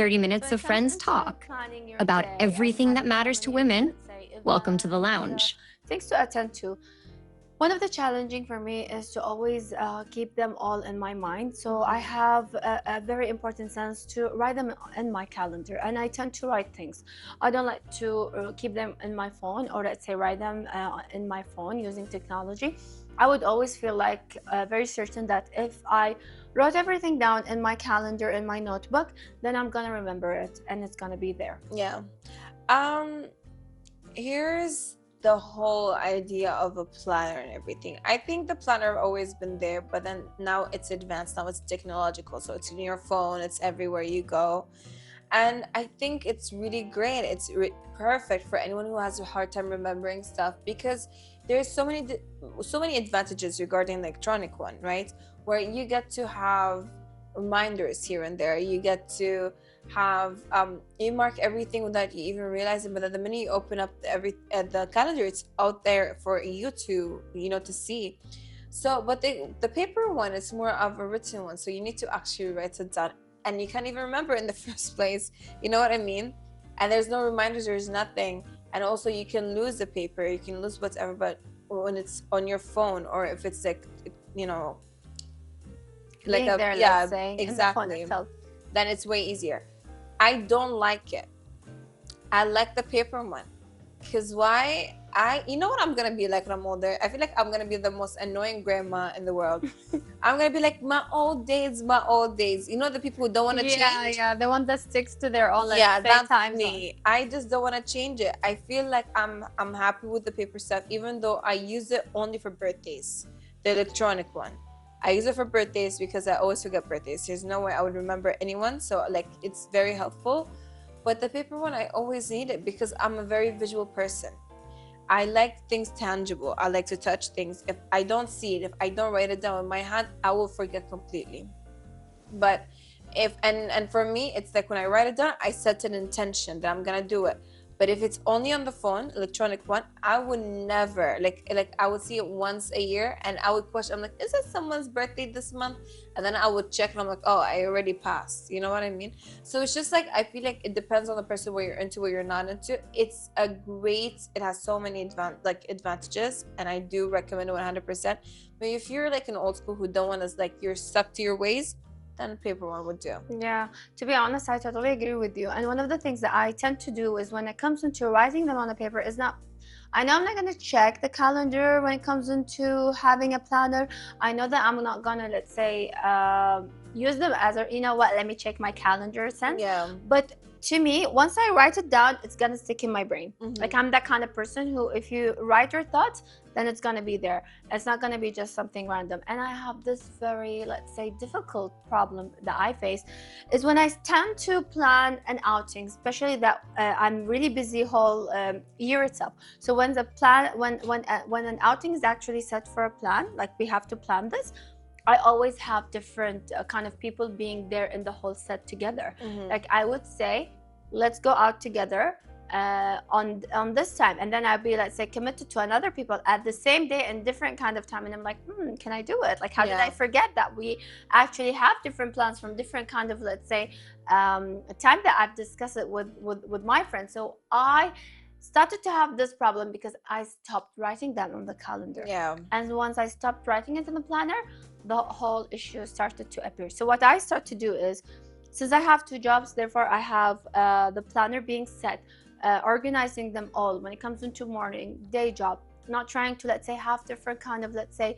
30 minutes of friends talk about everything that matters to women. Welcome to the lounge. Things to attend to. One of the challenging for me is to always keep them all in my mind. So I have a very important sense to write them in my calendar, and I tend to write things. I don't like to keep them in my phone, or let's say write them in my phone using technology. I would always feel like very certain that if I wrote everything down in my calendar, in my notebook, then I'm gonna remember it and it's gonna be there. Yeah. Here's the whole idea of a planner and everything. I think the planner always been there, but then now it's advanced, now it's technological, so it's in your phone, it's everywhere you go, and I think it's really great. It's perfect for anyone who has a hard time remembering stuff, because there's so many advantages regarding the electronic one, right? Where you get to have reminders here and there, you get to have you mark everything without you even realizing, but the minute you open up the calendar, it's out there for you to to see. So but the paper one is more of a written one, so you need to actually write it down, and you can't even remember in the first place, you know what I mean? And there's no reminders, there's nothing. And also you can lose the paper, you can lose whatever, but when it's on your phone, or if it's like like a there, yeah, let's say, exactly, then it's way easier. I don't like it. I like the paper one. Because why? You know what I'm gonna be like when I'm older? I feel like I'm gonna be the most annoying grandma in the world. I'm gonna be like, my old days, my old days. You know, the people who don't want to change? Yeah, the one that sticks to their own, like, that's time me. I just don't want to change it. I feel like I'm happy with the paper stuff, even though I use it only for birthdays. The electronic one, I use it for birthdays because I always forget birthdays. There's no way I would remember anyone, so like it's very helpful. But the paper one, I always need it because I'm a very visual person. I like things tangible. I like to touch things. If I don't see it, if I don't write it down in my hand, I will forget completely. But if and for me, it's like when I write it down, I set an intention that I'm gonna do it. But if it's only on the phone, electronic one, I would never like I would see it once a year, and I would question. I'm like, is it someone's birthday this month? And then I would check, and I'm like, oh, I already passed. You know what I mean? So it's just like, I feel like it depends on the person, what you're into, what you're not into. It's it has so many advantages, and I do recommend it 100%. But if you're like an old school who don't want to, like, you're stuck to your ways, then paper one would do. Yeah, to be honest, I totally agree with you. And one of the things that I tend to do is when it comes into writing them on a paper is not, I know I'm not going to check the calendar when it comes into having a planner. I know that I'm not going to, let's say, use them as a, you know what, let me check my calendar sense. Yeah. But to me, once I write it down, it's gonna stick in my brain. Like, I'm that kind of person who, if you write your thoughts, then it's gonna be there. It's not gonna be just something random. And I have this very, let's say, difficult problem that I face is when I tend to plan an outing, especially that I'm really busy whole year itself. So when the plan, when an outing is actually set for a plan, like we have to plan this, I always have different kind of people being there in the whole set together. Like, I would say, let's go out together on this time, and then I'll be, let's say, committed to another people at the same day and different kind of time, and I'm like, can I do it? Like, how did I forget that we actually have different plans from different kind of, let's say, time that I've discussed it with my friends. So I started to have this problem because I stopped writing that on the calendar. Yeah. And once I stopped writing it in the planner, the whole issue started to appear. So what I start to do is, since I have 2 jobs, therefore I have the planner being set, organizing them all when it comes into morning, day job, not trying to, let's say, have different kind of, let's say,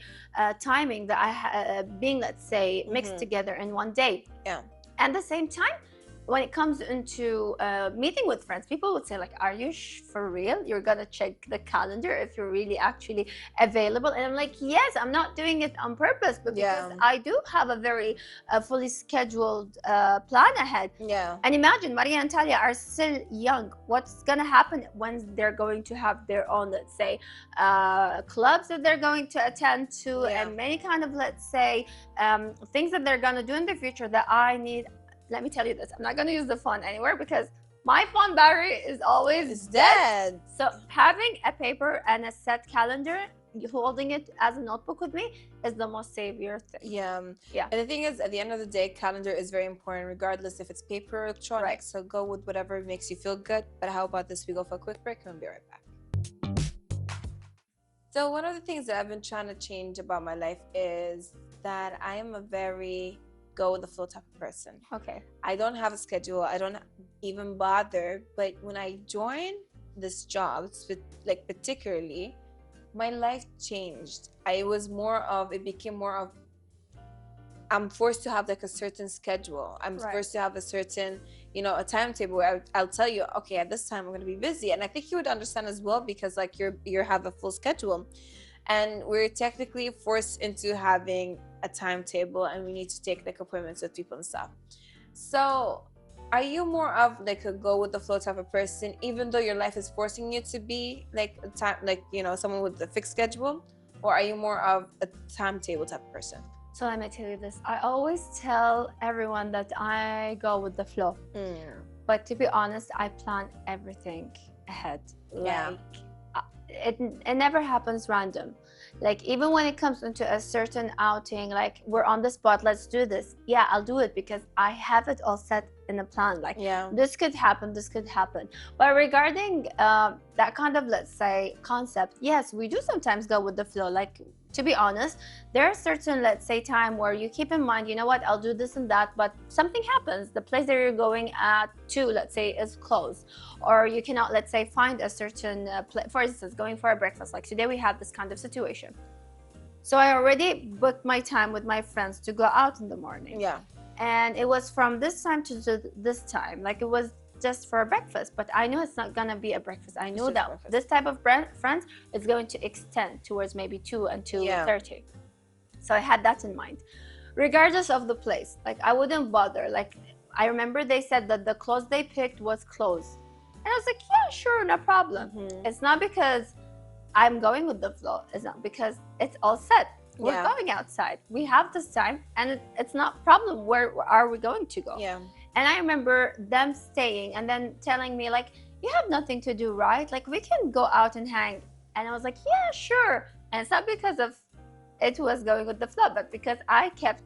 timing that I being, let's say, mixed together in one day. Yeah. At the same time, when it comes into meeting with friends, people would say, like, are you for real? You're gonna check the calendar if you're really actually available? And I'm like, yes, I'm not doing it on purpose, but because I do have a very fully scheduled plan ahead. Yeah. And imagine Maria and Talia are still young. What's gonna happen when they're going to have their own, let's say, clubs that they're going to attend to, and many kind of, let's say, things that they're gonna do in the future that I need. Let me tell you this, I'm not going to use the phone anywhere because my phone battery is always dead. So having a paper and a set calendar holding it as a notebook with me is the most savior thing. Yeah. Yeah. And the thing is, at the end of the day, calendar is very important, regardless if it's paper or electronic. Right. So go with whatever makes you feel good. But how about this? We go for a quick break and we'll be right back. So one of the things that I've been trying to change about my life is that I am a very go with the flow type of person. Okay. I don't have a schedule. I don't even bother. But when I joined this job, like particularly, my life changed. It became more of, I'm forced to have like a certain schedule. I'm forced to have a certain, a timetable where I'll tell you, okay, at this time I'm going to be busy. And I think you would understand as well, because like you have a full schedule, and we're technically forced into having a timetable, and we need to take like appointments with people and stuff. So are you more of like a go with the flow type of person, even though your life is forcing you to be like someone with a fixed schedule, or are you more of a timetable type of person? So let me tell you this. I always tell everyone that I go with the flow. But to be honest, I plan everything ahead. Yeah. It never happens random. Like even when it comes into a certain outing, like we're on the spot, let's do this. Yeah, I'll do it because I have it all set in a plan. Like this could happen, this could happen. But regarding that kind of, let's say, concept, yes, we do sometimes go with the flow. Like, to be honest, there are certain, let's say, time where you keep in mind, you know what, I'll do this and that, but something happens. The place that you're going to, let's say, is closed, or you cannot, let's say, find a certain place. For instance, going for a breakfast, like today we have this kind of situation. So I already booked my time with my friends to go out in the morning. Yeah. And it was from this time to this time. Like it was just for a breakfast, but I knew it's not gonna be a breakfast. I knew that this type of friends is going to extend towards maybe 2 and 2:30. So I had that in mind. Regardless of the place, like I wouldn't bother. Like I remember they said that the clothes they picked was clothes, and I was like, yeah, sure, no problem. It's not because I'm going with the flow. It's not because it's all set. We're going outside. We have this time, and it's not problem. Where are we going to go? Yeah. And I remember them staying and then telling me, like, you have nothing to do, right? Like, we can go out and hang. And I was like, yeah, sure. And it's not because of it was going with the flow, but because I kept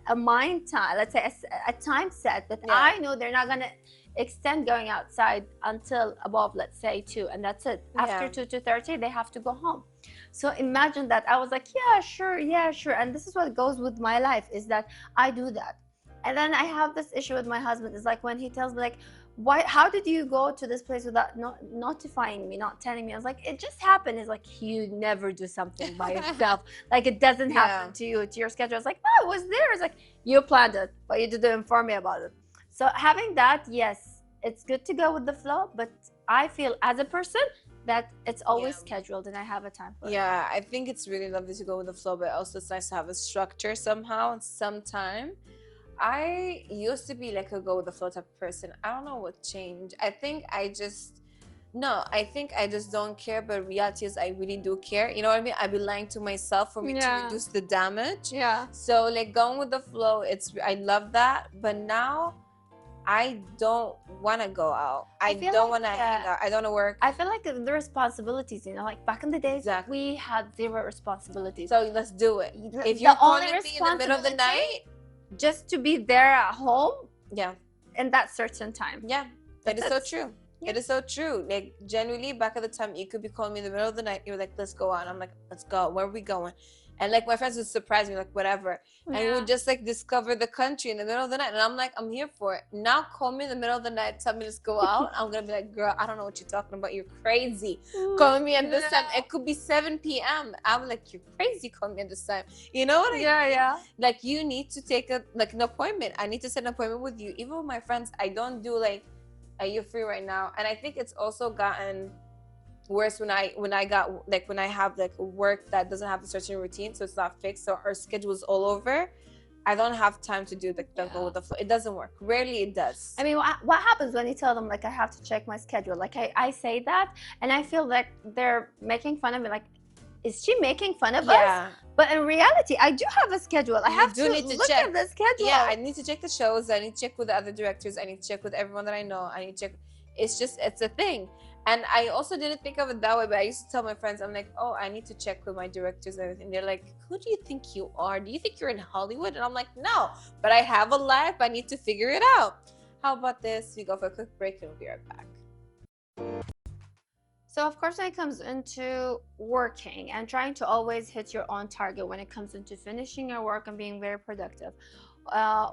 a mind time, let's say a time set that I know they're not going to extend going outside until above, let's say, 2. And that's it. After 2:30, they have to go home. So imagine that. I was like, yeah, sure. And this is what goes with my life, is that I do that. And then I have this issue with my husband. It's like when he tells me, like, how did you go to this place without notifying me, not telling me? I was like, it just happened. It's like, you never do something by yourself. Like, it doesn't happen to you, to your schedule. It's like, no, it was there. It's like, you planned it, but you didn't inform me about it. So having that, yes, it's good to go with the flow, but I feel as a person that it's always scheduled and I have a time for it. Yeah, I think it's really lovely to go with the flow, but also it's nice to have a structure somehow and sometime. I used to be like a go with the flow type of person. I don't know what changed. I think I just don't care, but reality is I really do care. You know what I mean? I'd be lying to myself for me to reduce the damage. Yeah. So like going with the flow, I love that. But now I don't want to go out. I don't want to hang out. I don't want to work. I feel like the responsibilities, like back in the days, we had 0 responsibilities. So let's do it. If The you're only calling me in the middle of the night, just to be there at home in that certain time. Yeah, that is so true. It is so true. Like genuinely, back at the time, you could be calling me in the middle of the night. You're like, let's go out. And I'm like, let's go. Where are we going? And like my friends would surprise me, like whatever. And we would just like discover the country in the middle of the night. And I'm like, I'm here for it. Now call me in the middle of the night, tell me let's go out. I'm gonna be like, girl, I don't know what you're talking about. You're crazy. Call me at this time. It could be 7 p.m. I'm like, you're crazy. Call me at this time. You know what I mean? Yeah. Like you need to take an appointment. I need to set an appointment with you. Even with my friends, I don't do like, are you free right now? And I think it's also gotten worse when I have like work that doesn't have a certain routine, so it's not fixed, so our schedule is all over. I don't have time to do the go with the flow. It doesn't work. Rarely it does. I mean, what happens when you tell them like I have to check my schedule? Like I say that and I feel like they're making fun of me. Like, is she making fun of us? But in reality, I do have a schedule. I have to look at the schedule. Yeah, I need to check the shows. I need to check with the other directors. I need to check with everyone that I know. I need to check. It's a thing. And I also didn't think of it that way, but I used to tell my friends, I'm like, oh, I need to check with my directors and everything. They're like, who do you think you are? Do you think you're in Hollywood? And I'm like, no, but I have a life. I need to figure it out. How about this? We go for a quick break and we'll be right back. So of course, when it comes into working and trying to always hit your own target when it comes into finishing your work and being very productive,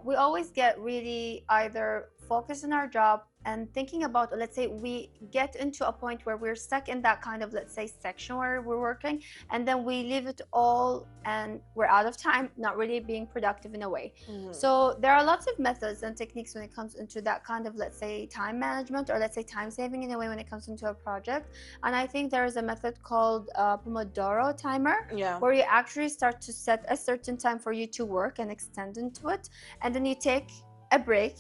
we always get really either focused on our job and thinking about, let's say we get into a point where we're stuck in that kind of, let's say, section where we're working, and then we leave it all and we're out of time, not really being productive in a way. So there are lots of methods and techniques when it comes into that kind of, let's say, time management, or let's say time saving in a way when it comes into a project. And I think there is a method called Pomodoro timer, where you actually start to set a certain time for you to work and extend into it, and then you take a break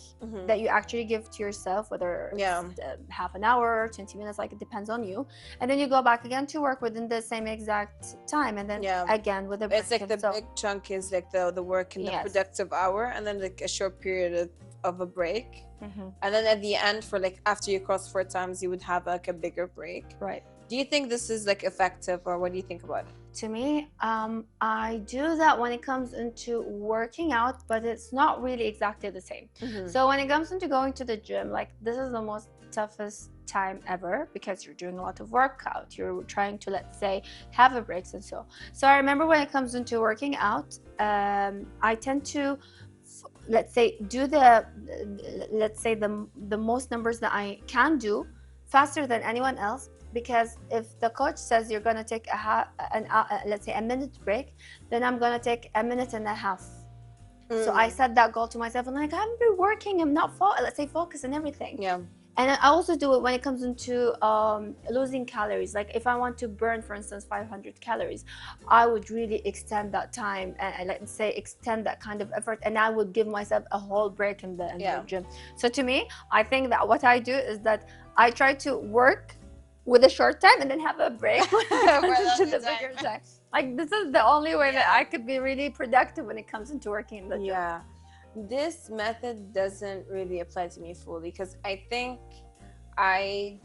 that you actually give to yourself, whether it's half an hour, 20 minutes, like it depends on you, and then you go back again to work within the same exact time, and then again with a break. It's like the big chunk is like the work in the productive hour, and then like a short period of a break, and then at the end, for like after you cross 4 times, you would have like a bigger break. Right. Do you think this is like effective, or what do you think about it? To me, I do that when it comes into working out, but it's not really exactly the same. So when it comes into going to the gym, like this is the most toughest time ever, because you're doing a lot of workout, you're trying to, let's say, have a breaks and so I remember when it comes into working out, I tend to, let's say, do the most numbers that I can do faster than anyone else. Because if the coach says you're going to take let's say a minute break, then I'm going to take a minute and a half. So I set that goal to myself, and like, I'm working, I'm not let's say focused and everything. And I also do it when it comes into losing calories. Like if I want to burn, for instance, 500 calories, I would really extend that time, and let's say extend that kind of effort, and I would give myself a whole break in the gym. So to me, I think that what I do is that I try to work with a short time and then have a break to the bigger time. Like this is the only way that I could be really productive when it comes into working in the gym. This method doesn't really apply to me fully, because I think I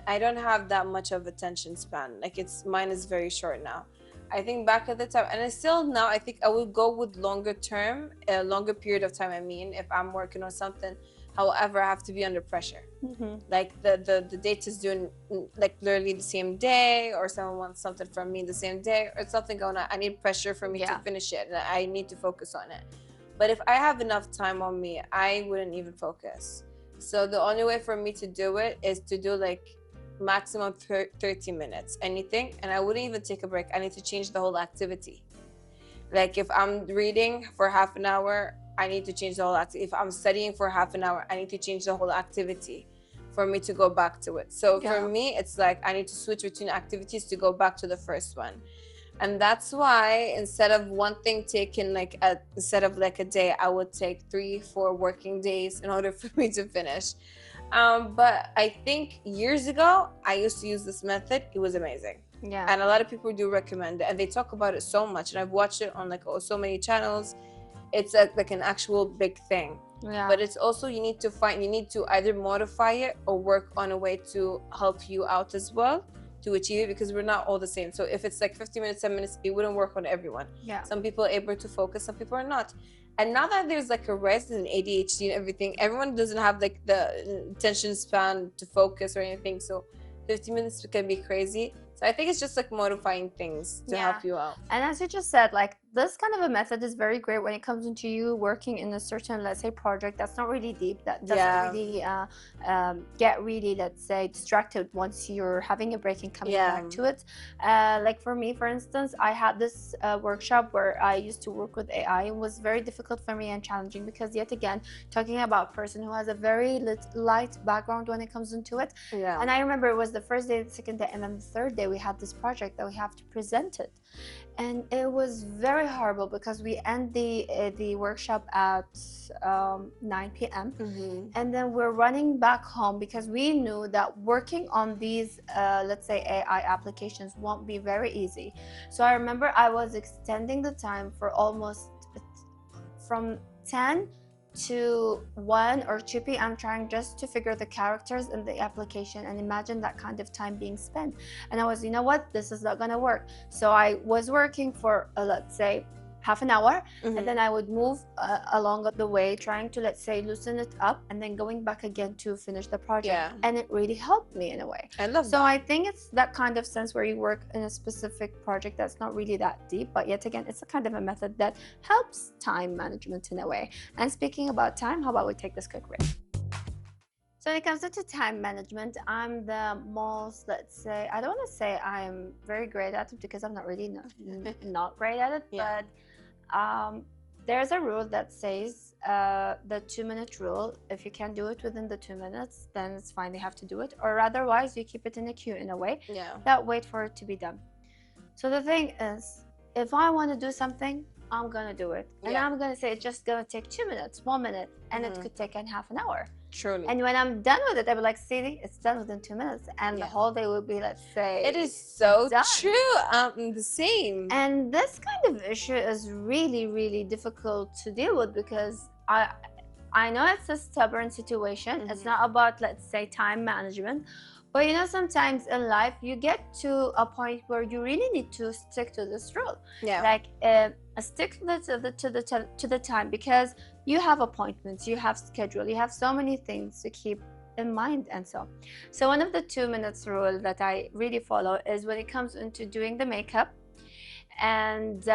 don't have that much of attention span. Like mine is very short now. I think back at the time, and I still now, I think I would go with longer term, a longer period of time. I mean, if I'm working on something, however, I have to be under pressure. Like the date is doing like literally the same day, or someone wants something from me the same day, or something going on. I need pressure for me to finish it, and I need to focus on it. But if I have enough time on me, I wouldn't even focus. So the only way for me to do it is to do like maximum 30 minutes, anything, and I wouldn't even take a break. I need to change the whole activity. Like if I'm reading for half an hour, I need to change the whole activity. If I'm studying for half an hour, I need to change the whole activity for me to go back to it. So for me, it's like I need to switch between activities to go back to the first one. And that's why instead of one thing taking like instead of like a day, I would take 3-4 working days in order for me to finish. But I think years ago, I used to use this method. It was amazing. And a lot of people do recommend it, and they talk about it so much. And I've watched it on like so many channels. It's like an actual big thing. But it's also, you need to either modify it or work on a way to help you out as well to achieve it, because we're not all the same. So if it's like 50 minutes, 10 minutes, it wouldn't work on everyone. Some people are able to focus, some people are not. And now that there's like a rise in ADHD and everything, everyone doesn't have like the attention span to focus or anything. So 50 minutes can be crazy. So I think it's just like modifying things to help you out. And as you just said, like this kind of a method is very great when it comes into you working in a certain, let's say, project that's not really deep, that doesn't really get really, let's say, distracted once you're having a break and coming back to it. Like for me, for instance, I had this workshop where I used to work with AI. It was very difficult for me and challenging, because yet again, talking about a person who has a very light background when it comes into it. And I remember it was the first day, the second day, and then the third day we had this project that we have to present it. And it was very horrible, because we end the workshop at 9 p.m. And then we're running back home, because we knew that working on these let's say AI applications won't be very easy. So I remember I was extending the time for almost from 10 to 1 or 2 p.m. trying just to figure the characters in the application, and imagine that kind of time being spent. And I was, you know what, this is not gonna work. So I was working for let's say half an hour, and then I would move along the way, trying to, let's say, loosen it up, and then going back again to finish the project. And it really helped me in a way. I love so I think it's that kind of sense where you work in a specific project that's not really that deep, but yet again, it's a kind of a method that helps time management in a way. And speaking about time, how about we take this quick break? So when it comes to time management, I'm the most, let's say, I don't want to say I'm very great at it, because I'm not really not great at it, but there's a rule that says the 2-minute rule. If you can't do it within the 2 minutes, then it's fine, you have to do it, or otherwise you keep it in a queue in a way that wait for it to be done. So the thing is, if I want to do something, I'm gonna do it, and I'm gonna say it's just gonna take 2 minutes, 1 minute, and it could take half an hour. Truly. And when I'm done with it, I'll be like, see, it's done within 2 minutes, and the whole day will be, let's say, it is so done. true. The same. And this kind of issue is really, really difficult to deal with, because I know it's a stubborn situation. It's not about, let's say, time management, but you know, sometimes in life you get to a point where you really need to stick to this rule. Like stick to the time, because you have appointments, you have schedule, you have so many things to keep in mind. And so one of the 2 minutes rule that I really follow is when it comes into doing the makeup, and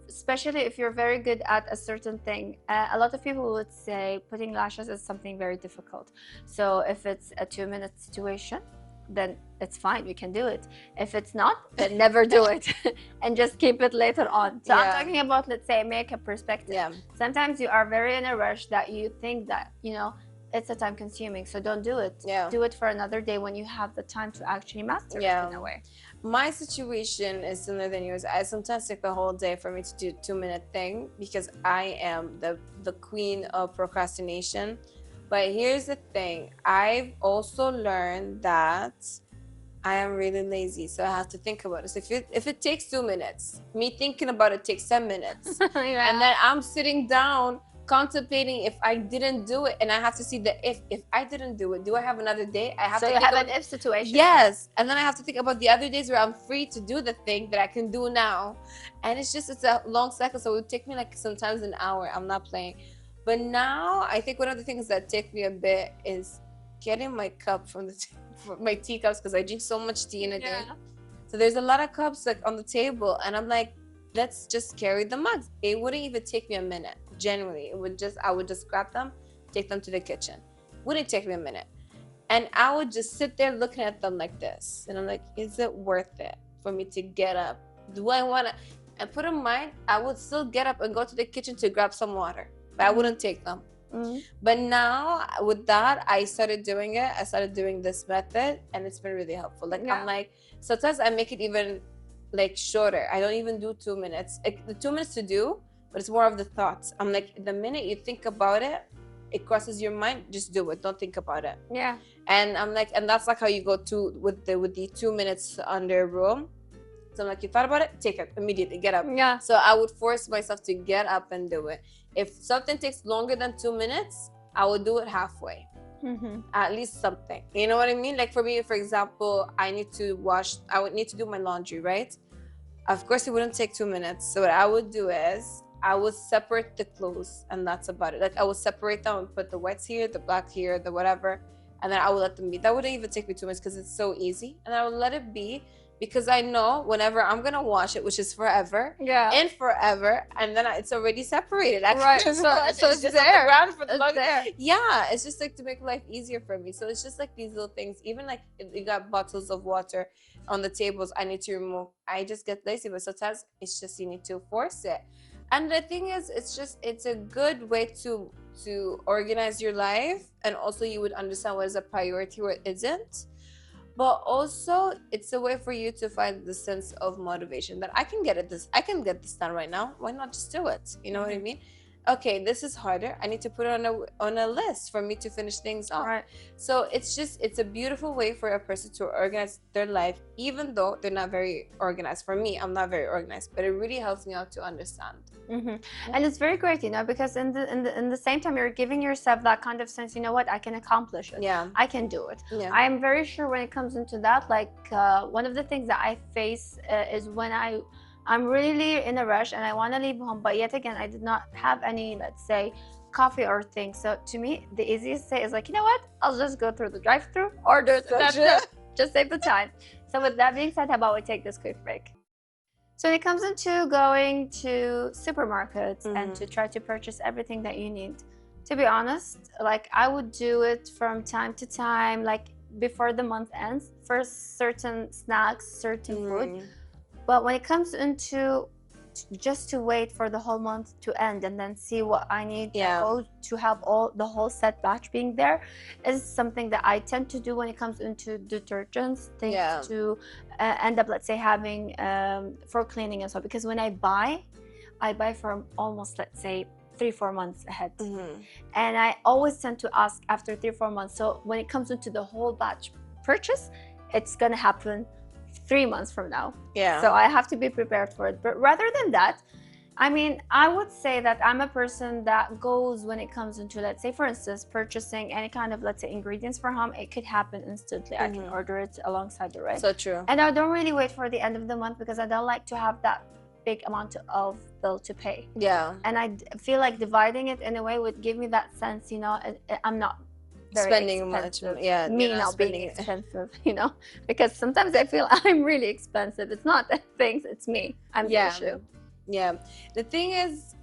especially if you're very good at a certain thing. A lot of people would say putting lashes is something very difficult. So if it's a 2-minute situation, then it's fine, we can do it. If it's not, then never do it and just keep it later on. So I'm talking about, let's say, a makeup perspective. Sometimes you are very in a rush that you think that, you know, it's a time consuming, so don't do it. Do it for another day when you have the time to actually master it in a way. My situation is similar than yours. I sometimes take the whole day for me to do a 2-minute thing, because I am the queen of procrastination. But here's the thing, I've also learned that I am really lazy, so I have to think about it. So if it takes 2 minutes, me thinking about it takes 10 minutes. And then I'm sitting down contemplating if I didn't do it, and I have to see the if I didn't do it, do I have another day? I have so to you have an if situation. Yes, and then I have to think about the other days where I'm free to do the thing that I can do now, and it's a long cycle. So it would take me like sometimes an hour. I'm not playing. But now I think one of the things that take me a bit is getting my cup from my teacups, because I drink so much tea in a day. So there's a lot of cups like on the table, and I'm like, let's just carry the mugs. It wouldn't even take me a minute. Generally, I would just grab them, take them to the kitchen. Wouldn't take me a minute. And I would just sit there looking at them like this. And I'm like, is it worth it for me to get up? Do I want to? And put in mind, I would still get up and go to the kitchen to grab some water, but I wouldn't take them. But now with that, I started doing it. I started doing this method, and it's been really helpful. Like I'm like, sometimes I make it even like shorter. I don't even do 2 minutes. The 2 minutes to do, but it's more of the thoughts. I'm like, the minute you think about it, it crosses your mind, just do it. Don't think about it. And I'm like, and that's like how you go to with the 2 minutes under rule. So I'm like, you thought about it, take it immediately, get up. So I would force myself to get up and do it. If something takes longer than 2 minutes, I would do it halfway. At least something. You know what I mean? Like for me, for example, I would need to do my laundry, right? Of course, it wouldn't take 2 minutes. So what I would do is I would separate the clothes, and that's about it. Like I would separate them and put the whites here, the black here, the whatever, and then I would let them be. That wouldn't even take me 2 minutes, because it's so easy. And I would let it be, because I know whenever I'm gonna wash it, which is forever, and forever, and then it's already separated. Actually. So it's just there. Yeah, it's just like to make life easier for me. So it's just like these little things. Even like if you got bottles of water on the tables, I need to remove. I just get lazy, but sometimes it's just you need to force it. And the thing is, it's a good way to organize your life, and also you would understand what is a priority, what isn't. But also it's a way for you to find the sense of motivation that I can get this done right now. Why not just do it? You know what I mean? okay, this is harder. I need to put it on a list for me to finish things off. Right. So it's a beautiful way for a person to organize their life, even though they're not very organized. For me, I'm not very organized, but it really helps me out to understand. And it's very great, you know, because in the same time you're giving yourself that kind of sense, you know what, I can accomplish it. Yeah. I can do it. Yeah. I am very sure when it comes into that, like one of the things that I face is when I'm really in a rush and I want to leave home, but yet again I did not have any, let's say, coffee or things. So to me the easiest say is like, you know what, I'll just go through the drive-through, order it, just save the time. So with that being said, how about we take this quick break? So when it comes into going to supermarkets and to try to purchase everything that you need, to be honest, like I would do it from time to time, like before the month ends, for certain snacks, certain food. But when it comes into just to wait for the whole month to end and then see what I need to have the whole set batch being there, is something that I tend to do when it comes into detergents, things to end up, let's say, having for cleaning and so, because when I buy for almost, let's say, 3-4 months ahead, and I always tend to ask after 3-4 months. So when it comes into the whole batch purchase, it's gonna happen 3 months from now. So I have to be prepared for it. But rather than that, I mean, I would say that I'm a person that goes, when it comes into, let's say, for instance, purchasing any kind of, let's say, ingredients for home, it could happen instantly. I can order it alongside the rest. So true. And I don't really wait for the end of the month because I don't like to have that big amount of bill to pay. And I feel like dividing it in a way would give me that sense, you know, I'm not spending much, me not being expensive, you know, because sometimes I feel I'm really expensive. It's not the things, it's me. I'm the issue. The thing is,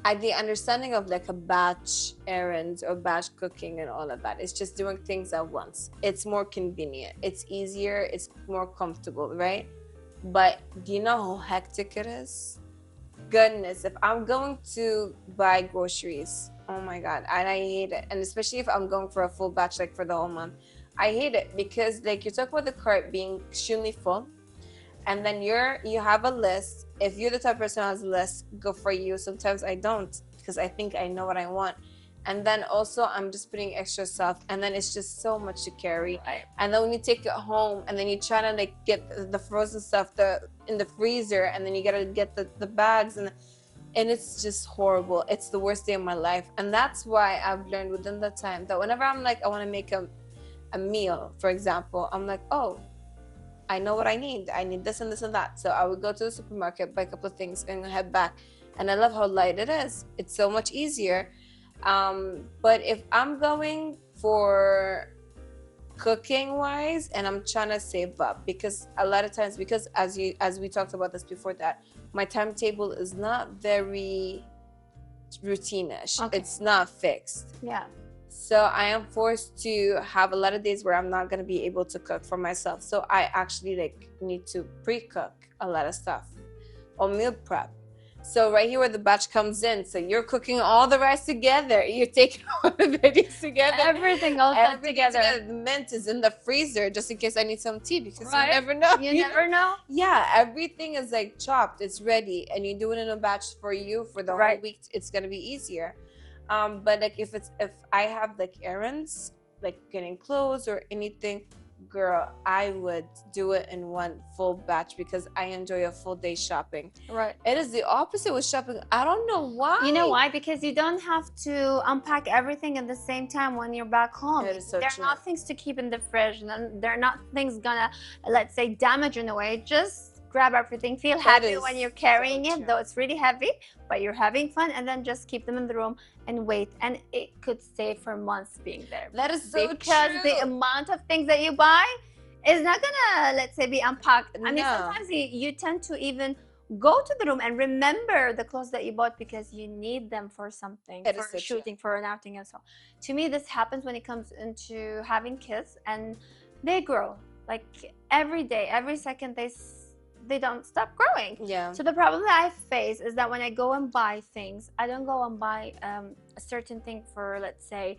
the understanding of like a batch errands or batch cooking and all of that, it's just doing things at once. It's more convenient, it's easier, it's more comfortable, right? But do you know how hectic it is? Goodness, if I'm going to buy groceries, oh my god, and I hate it. And especially if I'm going for a full batch, like for the whole month, I hate it because, like, you talk about the cart being extremely full, and then you have a list. If you're the type of person who has a list, go for you. Sometimes I don't, because I think I know what I want, and then also I'm just putting extra stuff, and then it's just so much to carry. And then when you take it home, and then you try to like get the frozen stuff in the freezer, and then you gotta get the bags, and it's just horrible. It's the worst day of my life. And that's why I've learned within that time that whenever I'm like, I want to make a meal, for example, I'm like, oh, I know what I need this and this and that. So I would go to the supermarket, buy a couple of things, and head back. And I love how light it is. It's so much easier. But if I'm going for cooking wise and I'm trying to save up, because a lot of times, because as we talked about this before, that my timetable is not very routine-ish. It's not fixed. So I am forced to have a lot of days where I'm not going to be able to cook for myself. So I actually like need to pre-cook a lot of stuff or meal prep. So right here where the batch comes in, so you're cooking all the rice together, you're taking all the veggies together, everything all together. The mint is in the freezer just in case I need some tea, because you never know. You never know. Everything is like chopped, it's ready, and you do it in a batch for you for the whole week. It's gonna be easier. But like if I have like errands, like getting clothes or anything, girl, I would do it in one full batch because I enjoy a full day shopping. It is the opposite with shopping. I don't know why. You know why? Because you don't have to unpack everything at the same time when you're back home. It is so true. There are not things to keep in the fridge, and there are not things gonna, let's say, damage in a way. Just grab everything, feel happy when you're carrying it, though it's really heavy, but you're having fun, and then just keep them in the room and wait. And it could stay for months being there. That is so true. Because the amount of things that you buy is not gonna, let's say, be unpacked. I mean, sometimes you tend to even go to the room and remember the clothes that you bought because you need them for something, for shooting, for an outing and so on. To me, this happens when it comes into having kids, and they grow. Like every day, every second, they don't stop growing. So the problem that I face is that when I go and buy things, I don't go and buy a certain thing for, let's say,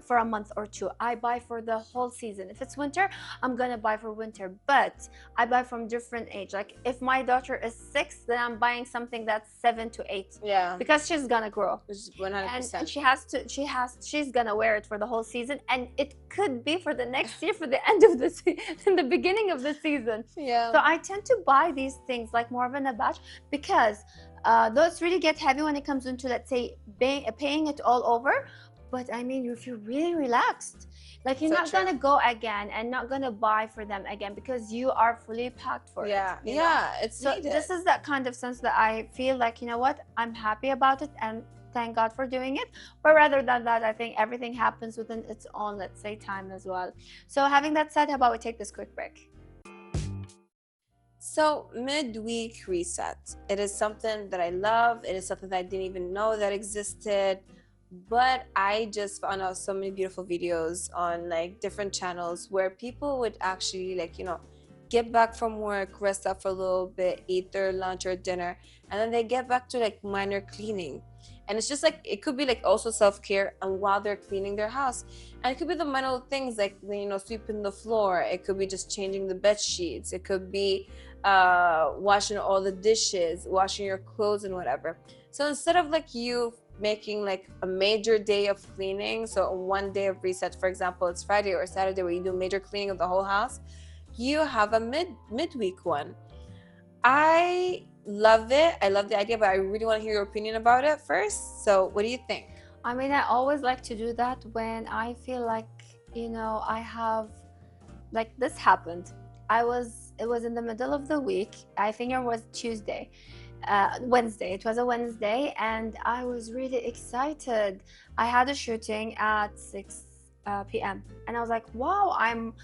for a month or two. I buy for the whole season. If it's winter, I'm gonna buy for winter, but I buy from different age. Like if my daughter is 6, then I'm buying something that's 7 to 8. Yeah. Because she's gonna grow. 100%. And she's gonna wear it for the whole season, and it could be for the next year, for the end of the in the beginning of the season. Yeah. So I tend to buy these things like more of in a batch, because those really get heavy when it comes into, let's say, paying it all over. But I mean, you feel really relaxed, like you're not gonna go again and not gonna buy for them again, because you are fully packed for it. Yeah, it's so needed. This is that kind of sense that I feel like, you know what, I'm happy about it and thank God for doing it. But rather than that, I think everything happens within its own, let's say, time as well. So having that said, how about we take this quick break? So midweek reset, it is something that I love. It is something that I didn't even know that existed, but I just found out so many beautiful videos on like different channels where people would actually, like, you know, get back from work, rest up for a little bit, eat their lunch or dinner, and then they get back to like minor cleaning. And it's just like, it could be like also self-care, and while they're cleaning their house, and it could be the minor things like, you know, sweeping the floor. It could be just changing the bed sheets. It could be washing all the dishes, washing your clothes and whatever. So instead of like you making like a major day of cleaning, so one day of reset, for example, it's Friday or Saturday where you do major cleaning of the whole house, you have a midweek one. I love it. I love the idea, but I really want to hear your opinion about it first. So what do you think? I mean, I always like to do that when I feel like, you know, I have, like, this happened. It was in the middle of the week. I think it was Wednesday. It was a Wednesday, and I was really excited. I had a shooting at 6 p.m. and I was like, wow, I'm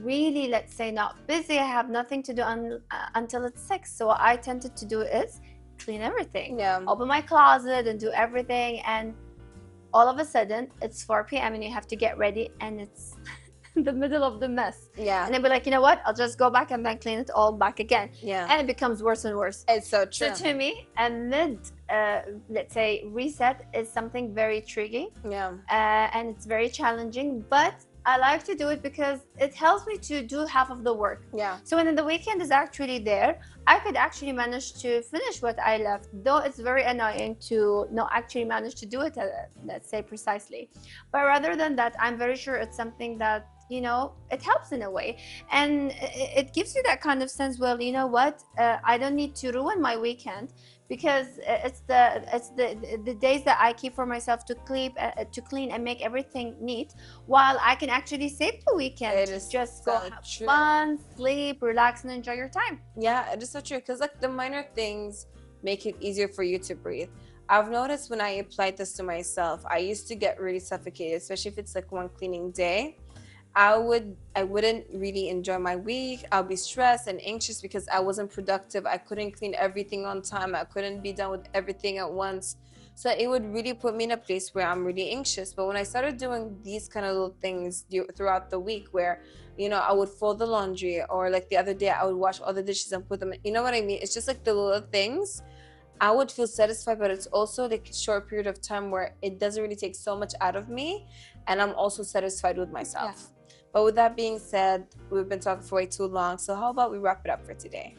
really, let's say, not busy. I have nothing to do until it's 6. So what I tended to do is clean everything. Yeah. Open my closet and do everything, and all of a sudden it's 4 p.m. and you have to get ready, and it's in the middle of the mess. Yeah. And I'd be like, you know what? I'll just go back and then clean it all back again. Yeah. And it becomes worse and worse. It's so true. So to me, a let's say, reset is something very tricky. Yeah. And it's very challenging, but I like to do it because it helps me to do half of the work. Yeah. So when the weekend is actually there, I could actually manage to finish what I left, though it's very annoying to not actually manage to do it, let's say, precisely. But rather than that, I'm very sure it's something that, you know, it helps in a way, and it gives you that kind of sense, well, you know what, I don't need to ruin my weekend, because it's the days that I keep for myself to clean and make everything neat, while I can actually save the weekend. It is just so go have true. fun, sleep, relax, and enjoy your time. Yeah, it is so true, because like the minor things make it easier for you to breathe. I've noticed when I applied this to myself, I used to get really suffocated, especially if it's like one cleaning day. I wouldn't really enjoy my week. I'll be stressed and anxious because I wasn't productive. I couldn't clean everything on time. I couldn't be done with everything at once. So it would really put me in a place where I'm really anxious. But when I started doing these kind of little things throughout the week, where, you know, I would fold the laundry, or like the other day I would wash all the dishes and put them in, you know what I mean? It's just like the little things. I would feel satisfied, but it's also like a short period of time where it doesn't really take so much out of me, and I'm also satisfied with myself. Yeah. But with that being said, we've been talking for way too long, so how about we wrap it up for today?